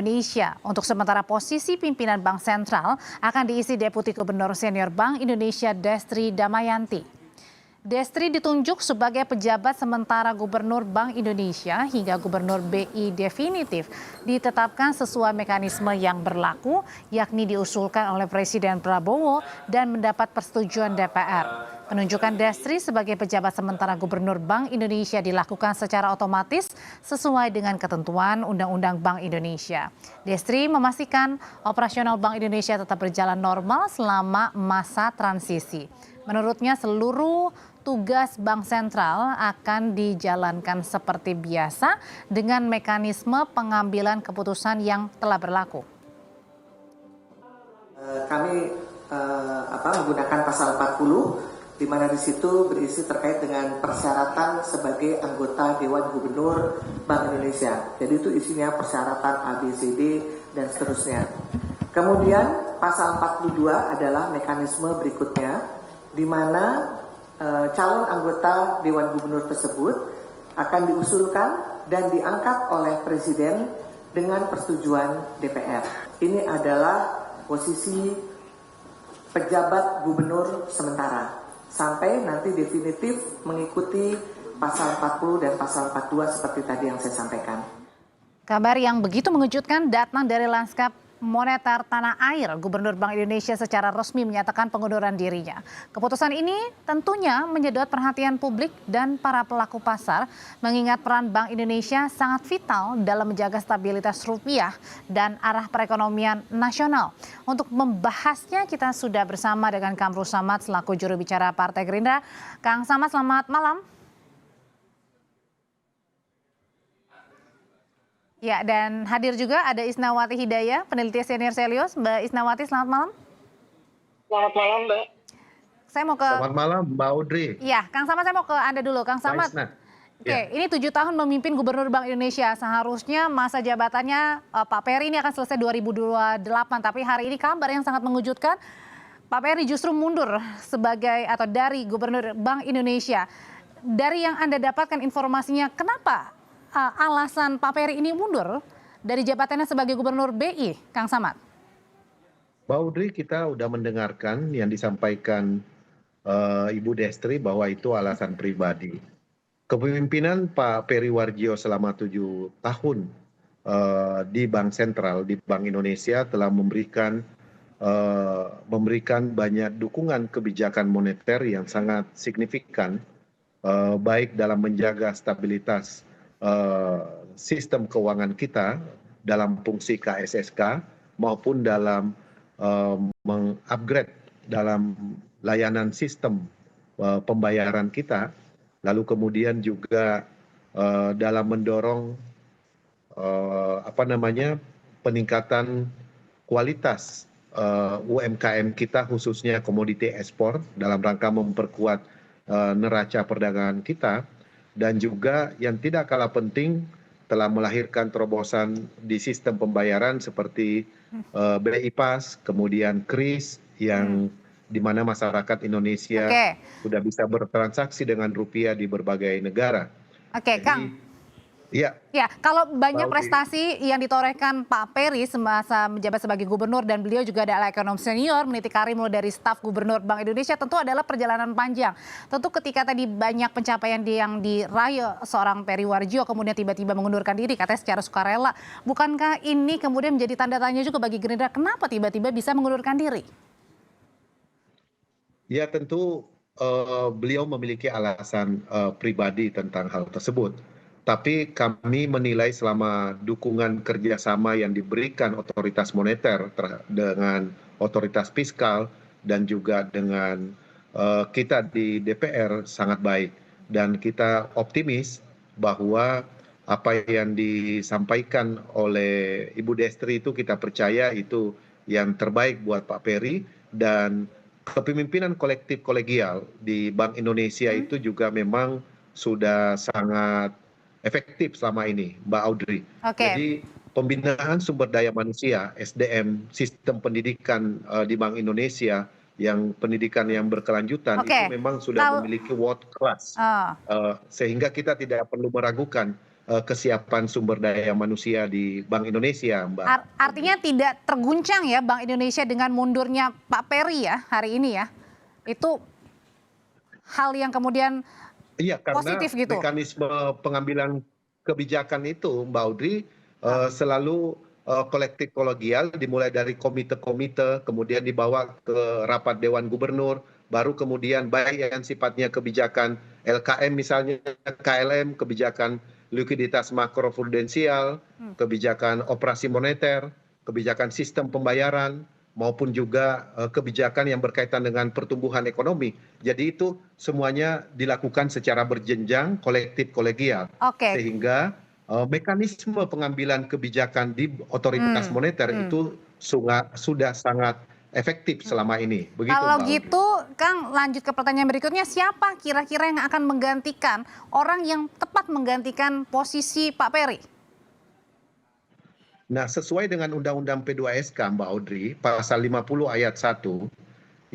Indonesia. Untuk sementara posisi pimpinan Bank Sentral akan diisi Deputi Gubernur Senior Bank Indonesia Destri Damayanti. Destri ditunjuk sebagai pejabat sementara Gubernur Bank Indonesia hingga Gubernur BI definitif ditetapkan sesuai mekanisme yang berlaku, yakni diusulkan oleh Presiden Prabowo dan mendapat persetujuan DPR. Penunjukan Destri sebagai pejabat sementara Gubernur Bank Indonesia dilakukan secara otomatis sesuai dengan ketentuan Undang-Undang Bank Indonesia. Destri memastikan operasional Bank Indonesia tetap berjalan normal selama masa transisi. Menurutnya seluruh tugas Bank Sentral akan dijalankan seperti biasa dengan mekanisme pengambilan keputusan yang telah berlaku. Kami menggunakan pasal 40 di mana di situ berisi terkait dengan persyaratan sebagai anggota Dewan Gubernur Bank Indonesia. Jadi itu isinya persyaratan ABCD dan seterusnya. Kemudian pasal 42 adalah mekanisme berikutnya di mana calon anggota Dewan Gubernur tersebut akan diusulkan dan diangkat oleh Presiden dengan persetujuan DPR. Ini adalah posisi pejabat gubernur sementara sampai nanti definitif mengikuti pasal 40 dan pasal 42 seperti tadi yang saya sampaikan. Kabar yang begitu mengejutkan datang dari lanskap moneter tanah air. Gubernur Bank Indonesia secara resmi menyatakan pengunduran dirinya. Keputusan ini tentunya menyedot perhatian publik dan para pelaku pasar, mengingat peran Bank Indonesia sangat vital dalam menjaga stabilitas rupiah dan arah perekonomian nasional. Untuk membahasnya kita sudah bersama dengan Kamru Samad selaku juru bicara Partai Gerindra. Kang Samad, selamat malam. Ya, dan hadir juga ada Isnawati Hidayah, peneliti senior Selios. Mbak Isnawati, selamat malam. Selamat malam, Mbak. Saya mau ke... Selamat malam, Mbak Audrey. Ya, Kang Samad, saya mau ke Anda dulu. Kang Samad, ini 7 tahun memimpin Gubernur Bank Indonesia. Seharusnya masa jabatannya Pak Peri ini akan selesai 2028. Tapi hari ini kabar yang sangat mengejutkan, Pak Peri justru mundur sebagai atau dari Gubernur Bank Indonesia. Dari yang Anda dapatkan informasinya, kenapa alasan Pak Peri ini mundur dari jabatannya sebagai Gubernur BI, Kang Samad? Mbak Audrey, kita sudah mendengarkan yang disampaikan Ibu Destri bahwa itu alasan pribadi. Kepemimpinan Pak Peri Warjio selama 7 tahun di Bank Sentral, di Bank Indonesia telah memberikan banyak dukungan kebijakan moneter yang sangat signifikan, baik dalam menjaga stabilitas sistem keuangan kita dalam fungsi KSSK maupun dalam mengupgrade dalam layanan sistem pembayaran kita, lalu kemudian juga dalam mendorong peningkatan kualitas UMKM kita khususnya komoditi ekspor dalam rangka memperkuat neraca perdagangan kita. Dan juga yang tidak kalah penting telah melahirkan terobosan di sistem pembayaran seperti BI PAS, kemudian KRIS yang di mana masyarakat Indonesia sudah bisa bertransaksi dengan rupiah di berbagai negara. Oke, Kang. Ya, kalau banyak prestasi yang ditorehkan Pak Peri semasa menjabat sebagai gubernur dan beliau juga adalah ekonom senior, meniti karir mulai dari staf gubernur Bank Indonesia, tentu adalah perjalanan panjang. Tentu ketika tadi banyak pencapaian yang diraih seorang Peri Warjio kemudian tiba-tiba mengundurkan diri katanya secara sukarela. Bukankah ini kemudian menjadi tanda tanya juga bagi Gerindra, kenapa tiba-tiba bisa mengundurkan diri? Ya, tentu beliau memiliki alasan pribadi tentang hal tersebut. Tapi kami menilai selama dukungan kerjasama yang diberikan otoritas moneter dengan otoritas fiskal dan juga dengan kita di DPR sangat baik. Dan kita optimis bahwa apa yang disampaikan oleh Ibu Destri itu kita percaya itu yang terbaik buat Pak Peri. Dan kepemimpinan kolektif kolegial di Bank Indonesia itu juga memang sudah sangat efektif selama ini, Mbak Audrey. Jadi pembinaan sumber daya manusia, SDM, sistem pendidikan di Bank Indonesia, yang pendidikan yang berkelanjutan itu memang sudah memiliki world class. Sehingga kita tidak perlu meragukan kesiapan sumber daya manusia di Bank Indonesia, Mbak. Artinya tidak terguncang ya Bank Indonesia dengan mundurnya Pak Peri ya hari ini ya. Itu hal yang kemudian Iya, karena positif gitu. mekanisme pengambilan kebijakan itu, Mbak Audrey, selalu kolektif kolegial, dimulai dari komite-komite, kemudian dibawa ke rapat Dewan Gubernur, baru kemudian baik yang sifatnya kebijakan LKM misalnya, KLM, kebijakan likuiditas makroprudensial, kebijakan operasi moneter, kebijakan sistem pembayaran, maupun juga kebijakan yang berkaitan dengan pertumbuhan ekonomi. Jadi itu semuanya dilakukan secara berjenjang, kolektif kolegial. Oke. Sehingga mekanisme pengambilan kebijakan di otoritas moneter itu sudah sangat efektif selama ini. Begitu, Kalau Mbak Audrey. gitu, Kang, lanjut ke pertanyaan berikutnya. Siapa kira-kira yang akan menggantikan orang yang tepat menggantikan posisi Pak Peri? Nah, sesuai dengan Undang-Undang P2SK, Mbak Audrey, pasal 50 ayat 1,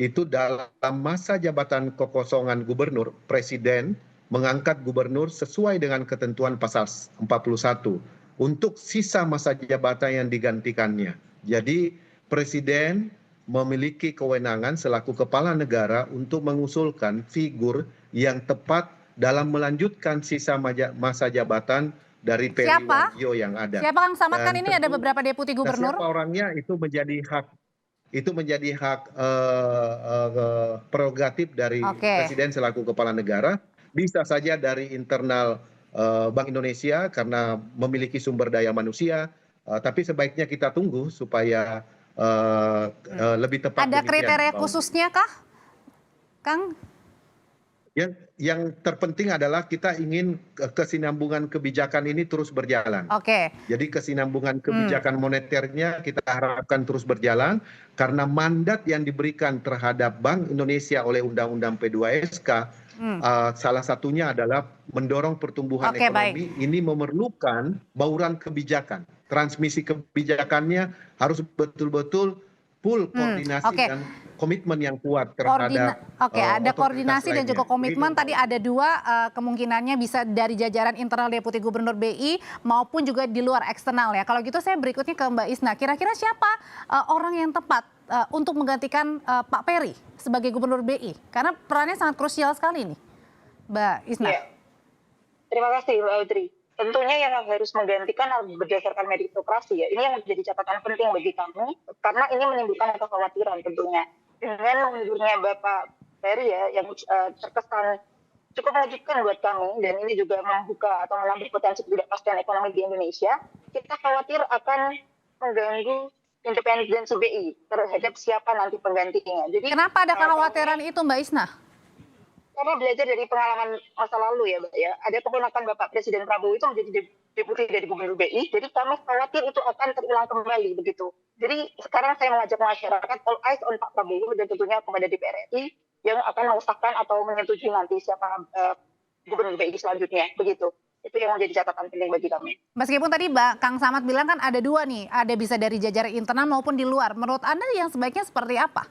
itu dalam masa jabatan kekosongan gubernur, Presiden mengangkat gubernur sesuai dengan ketentuan pasal 41 untuk sisa masa jabatan yang digantikannya. Jadi, Presiden memiliki kewenangan selaku kepala negara untuk mengusulkan figur yang tepat dalam melanjutkan sisa masa jabatan dari Peri Siapa? Warjio yang ada. Siapa Kang Samad? Kan Dan ini ada tentu- beberapa deputi Nah, gubernur. siapa orangnya itu menjadi hak prerogatif dari Oke. Presiden selaku kepala negara. Bisa saja dari internal Bank Indonesia karena memiliki sumber daya manusia, tapi sebaiknya kita tunggu supaya lebih tepat. Ada demikian, kriteria Mbak Audrey. khususnya kah, Kang? Yang terpenting adalah kita ingin kesinambungan kebijakan ini terus berjalan. Oke. Jadi kesinambungan kebijakan moneternya kita harapkan terus berjalan karena mandat yang diberikan terhadap Bank Indonesia oleh Undang-Undang P2SK salah satunya adalah mendorong pertumbuhan Oke, ekonomi. Ini memerlukan bauran kebijakan. Transmisi kebijakannya harus betul-betul full koordinasi Oke. dan komitmen yang kuat terhadap Oke, ada otoritas koordinasi dan lainnya. juga komitmen. Begitu, Tadi ada dua kemungkinannya bisa dari jajaran internal Deputi Gubernur BI maupun juga di luar eksternal ya. Kalau gitu saya berikutnya ke Mbak Isna. Kira-kira siapa orang yang tepat untuk menggantikan Pak Peri sebagai Gubernur BI? Karena perannya sangat krusial sekali nih, Mbak Isna. Ya. Terima kasih, Mbak Audrey. Tentunya yang harus menggantikan harus berdasarkan meritokrasi ya. Ini yang menjadi catatan penting bagi kami karena ini menimbulkan kekhawatiran tentunya. Dengan mundurnya Bapak Peri ya yang terkesan cukup mengejutkan buat kami dan ini juga membuka atau menambah potensi ketidakpastian ekonomi di Indonesia, kita khawatir akan mengganggu independensi BI terhadap siapa nanti penggantinya. Jadi Kenapa ada kekhawatiran itu, Mbak Isna? karena belajar dari pengalaman masa lalu ya, Mbak ya. Ada keponakan Bapak Presiden Prabowo itu menjadi deputi dari Gubernur BI, jadi kami khawatir itu akan terulang kembali begitu. Jadi sekarang saya mengajak masyarakat all eyes on Pak Prabowo dan tentunya kepada DPR RI yang akan mengesahkan atau menyetujui nanti siapa Gubernur BI selanjutnya begitu. Itu yang menjadi catatan penting bagi kami. Meskipun tadi Kang Samad bilang kan ada dua nih, ada bisa dari jajaran internal maupun di luar. Menurut Anda yang sebaiknya seperti apa?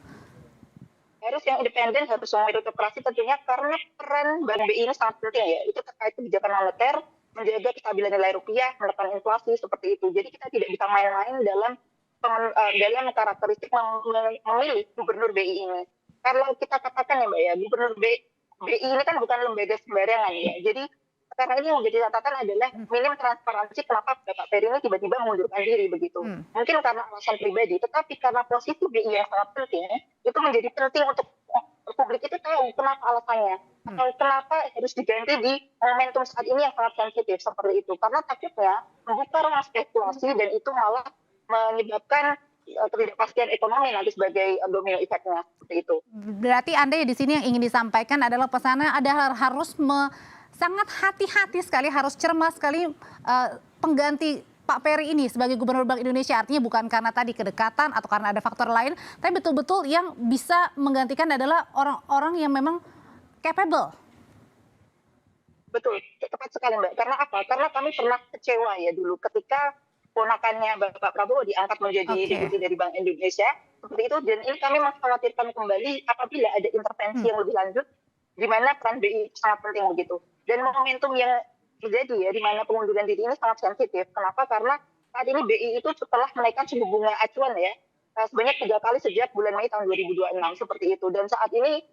Harus yang independen, harus meritokrasi tentunya karena peran Bank BI ini sangat penting ya. Itu terkait kebijakan moneter, menjaga kestabilan nilai rupiah, menekan inflasi seperti itu. Jadi kita tidak bisa main-main dalam karakteristik memilih Gubernur BI ini. Kalau kita katakan ya Mbak ya, Gubernur BI ini kan bukan lembaga sembarangan ya. Jadi karena ini yang menjadi catatan adalah minim transparansi kenapa Bapak Peri ini tiba-tiba mengundurkan diri begitu. Mungkin karena alasan pribadi, tetapi karena posisi BI yang sangat penting, itu menjadi penting untuk publik itu tahu kenapa alasannya. Atau kenapa harus diganti di momentum saat ini yang sangat sensitif seperti itu. Karena takutnya membuka ruang spekulasi dan itu malah menyebabkan ketidakpastian ekonomi nanti sebagai domino efeknya seperti itu. Berarti Anda ya di sini yang ingin disampaikan adalah pesannya ada harus sangat hati-hati sekali, harus cermas sekali pengganti Pak Peri ini sebagai Gubernur Bank Indonesia. Artinya bukan karena tadi kedekatan atau karena ada faktor lain, tapi betul-betul yang bisa menggantikan adalah orang-orang yang memang capable. Betul, tepat sekali Mbak. Karena apa? Karena kami pernah kecewa ya dulu ketika ponakannya Bapak Prabowo diangkat menjadi deputi dari Bank Indonesia seperti itu, dan ini kami mengkhawatirkan kembali apabila ada intervensi yang lebih lanjut di mana peran BI sangat penting begitu. Dan momentum yang terjadi ya, di mana pengunduran diri ini sangat sensitif. Kenapa? Karena saat ini BI itu setelah menaikkan suku bunga acuan ya, sebanyak 3 kali sejak bulan Mei tahun 2026 seperti itu. Dan saat ini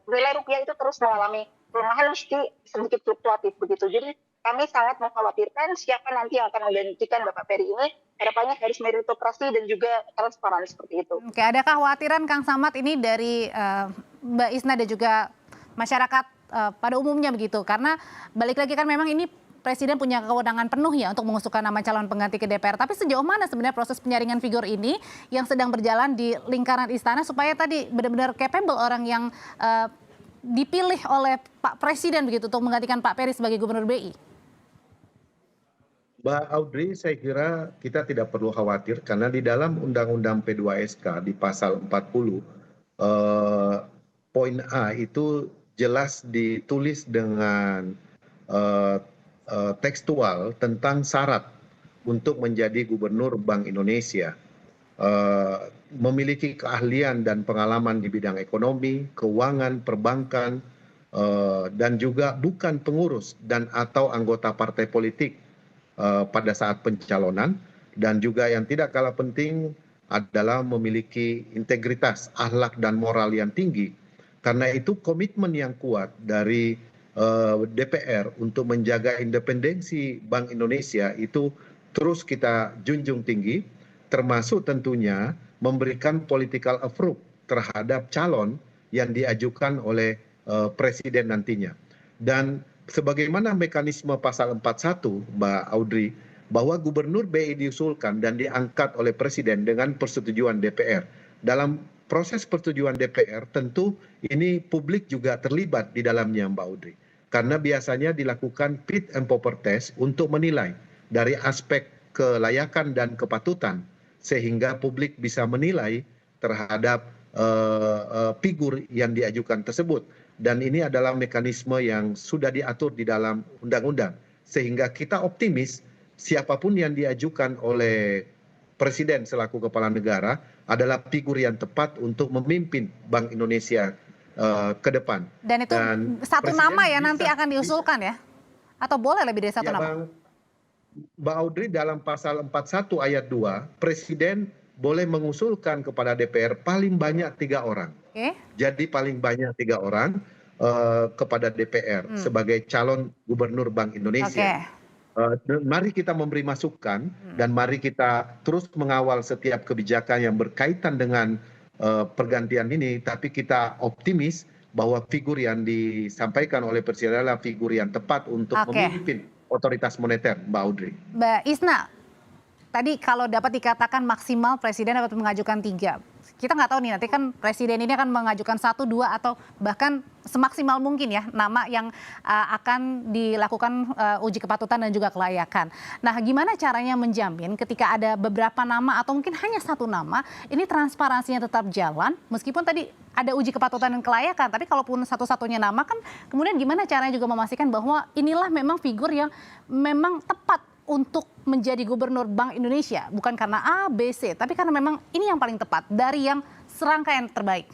nilai rupiah itu terus mengalami pelemahan meski sedikit fluktuatif begitu. Jadi kami sangat mengkhawatirkan siapa nanti yang akan menggantikan Bapak Peri ini. Harapannya harus meritokrasi dan juga transparan seperti itu. Oke, ada kekhawatiran Kang Samad ini dari Mbak Isna dan juga masyarakat pada umumnya begitu? Karena balik lagi kan memang ini Presiden punya kewenangan penuh ya untuk mengusulkan nama calon pengganti ke DPR. Tapi sejauh mana sebenarnya proses penyaringan figur ini yang sedang berjalan di lingkaran istana supaya tadi benar-benar capable orang yang dipilih oleh Pak Presiden begitu untuk menggantikan Pak Peri sebagai Gubernur BI? Mbak Audrey, saya kira kita tidak perlu khawatir karena di dalam Undang-Undang P2SK di pasal 40 poin A itu jelas ditulis dengan tekstual tentang syarat untuk menjadi Gubernur Bank Indonesia. Memiliki keahlian dan pengalaman di bidang ekonomi, keuangan, perbankan, dan juga bukan pengurus dan atau anggota partai politik pada saat pencalonan, dan juga yang tidak kalah penting adalah memiliki integritas, akhlak dan moral yang tinggi. Karena itu komitmen yang kuat dari DPR untuk menjaga independensi Bank Indonesia itu terus kita junjung tinggi, termasuk tentunya memberikan political approval terhadap calon yang diajukan oleh Presiden nantinya. Dan sebagaimana mekanisme pasal 41, Mbak Audrey, bahwa Gubernur BI diusulkan dan diangkat oleh Presiden dengan persetujuan DPR. Dalam proses persetujuan DPR tentu ini publik juga terlibat di dalamnya, Mbak Audrey. Karena biasanya dilakukan fit and proper test untuk menilai dari aspek kelayakan dan kepatutan sehingga publik bisa menilai terhadap figur yang diajukan tersebut. Dan ini adalah mekanisme yang sudah diatur di dalam undang-undang. Sehingga kita optimis siapapun yang diajukan oleh Presiden selaku kepala negara adalah figur yang tepat untuk memimpin Bank Indonesia ke depan. Dan itu satu nama ya nanti akan diusulkan ya? Atau boleh lebih dari satu nama? Mbak Audrey, dalam pasal 41 ayat 2, Presiden boleh mengusulkan kepada DPR paling banyak 3 orang. Jadi paling banyak 3 orang kepada DPR sebagai calon Gubernur Bank Indonesia. Mari kita memberi masukan dan mari kita terus mengawal setiap kebijakan yang berkaitan dengan pergantian ini. Tapi kita optimis bahwa figur yang disampaikan oleh Presiden adalah figur yang tepat untuk memimpin otoritas moneter, Mbak Audrey. Mbak Isna, tadi kalau dapat dikatakan maksimal Presiden dapat mengajukan 3. Kita nggak tahu nih nanti kan Presiden ini akan mengajukan 1, 2 atau bahkan semaksimal mungkin ya nama yang akan dilakukan uji kepatutan dan juga kelayakan. Nah, gimana caranya menjamin ketika ada beberapa nama atau mungkin hanya 1 nama ini transparansinya tetap jalan meskipun tadi ada uji kepatutan dan kelayakan, tapi kalaupun satu-satunya nama kan kemudian gimana caranya juga memastikan bahwa inilah memang figur yang memang tepat untuk menjadi Gubernur Bank Indonesia, bukan karena A, B, C, tapi karena memang ini yang paling tepat dari yang serangkaian terbaik.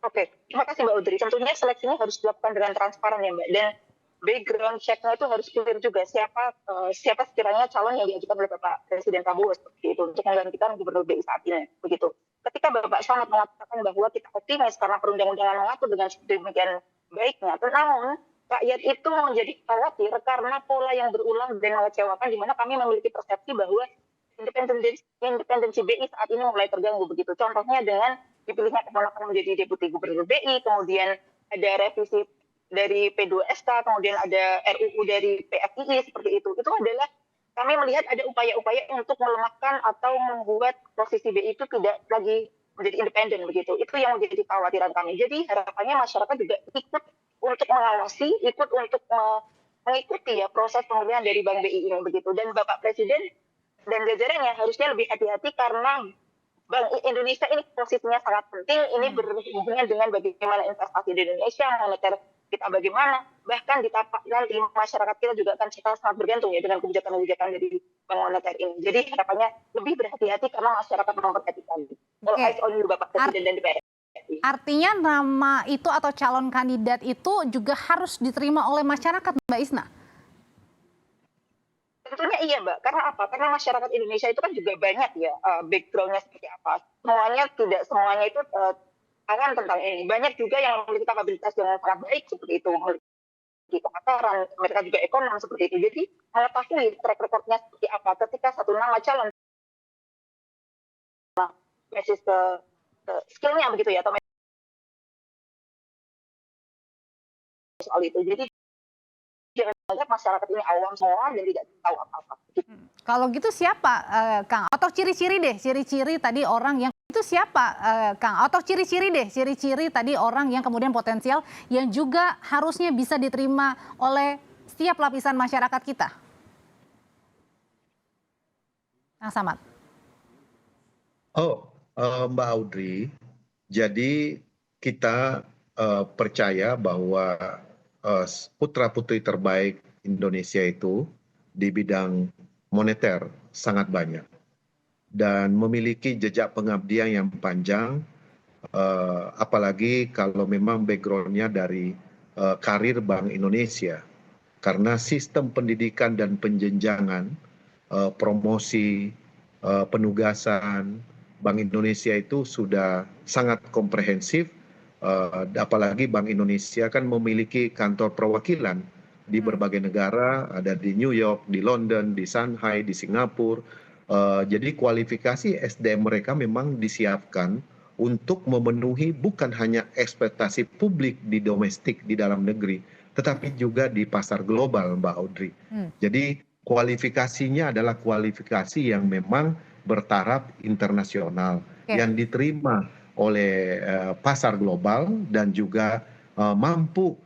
Oke, terima kasih Mbak Audrey. Tentunya seleksinya harus dilakukan dengan transparan ya Mbak, dan background check-nya itu harus clear juga siapa sekiranya calon yang diajukan oleh Bapak Presiden Prabowo seperti itu untuk menggantikan Gubernur BI saat ini begitu. Ketika Bapak sangat mengatakan bahwa kita optimis karena perundang-undangan mengatur dengan demikian baiknya, namun rakyat itu menjadi khawatir karena pola yang berulang dan mengecewakan di mana kami memiliki persepsi bahwa independensi BI saat ini mulai terganggu begitu. Contohnya dengan dipilihnya keponakan menjadi Deputi Gubernur BI, kemudian ada revisi dari P2SK, kemudian ada RUU dari PFII seperti itu. Itu adalah kami melihat ada upaya-upaya untuk melemahkan atau membuat posisi BI itu tidak lagi menjadi independen begitu. Itu yang menjadi kekhawatiran kami. Jadi harapannya masyarakat juga ikut untuk mengawasi, ikut untuk mengikuti ya proses pemilihan dari Bank BI ini begitu. Dan Bapak Presiden dan jajarannya harusnya lebih hati-hati karena Bank Indonesia ini posisinya sangat penting. Ini berhubungan dengan bagaimana investasi di Indonesia, moneter kita bagaimana, bahkan di tapak nanti masyarakat kita juga akan sangat bergantung ya dengan kebijakan-kebijakan dari Bank Moneter ini. Jadi harapannya lebih berhati-hati karena masyarakat memperhatikan. All eyes on you Bapak Presiden dan DPR. sih. Artinya nama itu atau calon kandidat itu juga harus diterima oleh masyarakat, Mbak Isna? Tentunya iya, Mbak. Karena apa? Karena masyarakat Indonesia itu kan juga banyak ya, background-nya seperti apa. Tidak semuanya itu paham tentang ini. Banyak juga yang memiliki kapabilitas yang sangat baik seperti itu, memiliki pengetahuan, mereka juga ekonom seperti itu. Jadi mengetahui track record-nya seperti apa ketika satu nama calon basis ke skill-nya begitu ya, atau soal itu. Jadi jangan banyak masyarakat ini awam semua dan tidak tahu apa-apa. Kalau gitu siapa, Kang? Atau ciri-ciri deh, ciri-ciri tadi orang yang itu siapa, Kang? Atau ciri-ciri deh, ciri-ciri tadi orang yang kemudian potensial yang juga harusnya bisa diterima oleh setiap lapisan masyarakat kita. Kang Samad. Mbak Audrey, jadi kita percaya bahwa putra-putri terbaik Indonesia itu di bidang moneter sangat banyak dan memiliki jejak pengabdian yang panjang, apalagi kalau memang background-nya dari karir Bank Indonesia. Karena sistem pendidikan dan penjenjangan, promosi, penugasan Bank Indonesia itu sudah sangat komprehensif, apalagi Bank Indonesia kan memiliki kantor perwakilan di berbagai negara, ada di New York, di London, di Shanghai, di Singapura. Jadi kualifikasi SDM mereka memang disiapkan untuk memenuhi bukan hanya ekspektasi publik di domestik di dalam negeri, tetapi juga di pasar global, Mbak Audrey. Jadi kualifikasinya adalah kualifikasi yang memang bertaraf internasional, yang diterima oleh pasar global dan juga mampu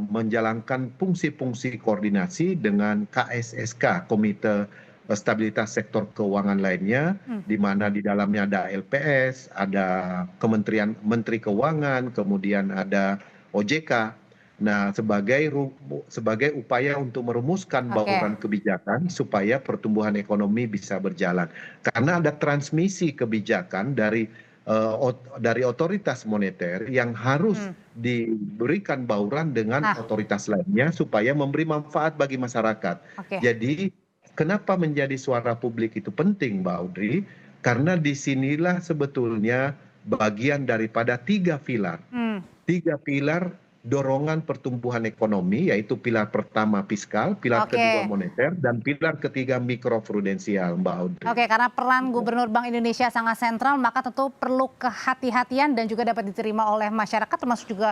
menjalankan fungsi-fungsi koordinasi dengan KSSK, Komite Stabilitas Sektor Keuangan lainnya, di mana di dalamnya ada LPS, ada Kementerian Menteri Keuangan, kemudian ada OJK. Nah, sebagai upaya untuk merumuskan bauran kebijakan supaya pertumbuhan ekonomi bisa berjalan. Karena ada transmisi kebijakan dari otoritas moneter yang harus diberikan bauran dengan otoritas lainnya supaya memberi manfaat bagi masyarakat. Jadi kenapa menjadi suara publik itu penting, Mbak Audrey? Karena disinilah sebetulnya bagian daripada tiga pilar dorongan pertumbuhan ekonomi, yaitu pilar pertama fiskal, pilar kedua moneter, dan pilar ketiga mikroprudensial, Mbak Audrey. Oke, karena peran Gubernur Bank Indonesia sangat sentral, maka tentu perlu kehati-hatian dan juga dapat diterima oleh masyarakat, termasuk juga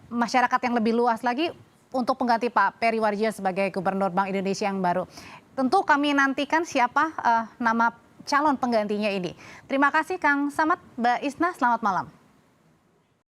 masyarakat yang lebih luas lagi untuk pengganti Pak Peri Warjio sebagai Gubernur Bank Indonesia yang baru. Tentu kami nantikan siapa nama calon penggantinya ini. Terima kasih Kang Samad, Mbak Isna, selamat malam.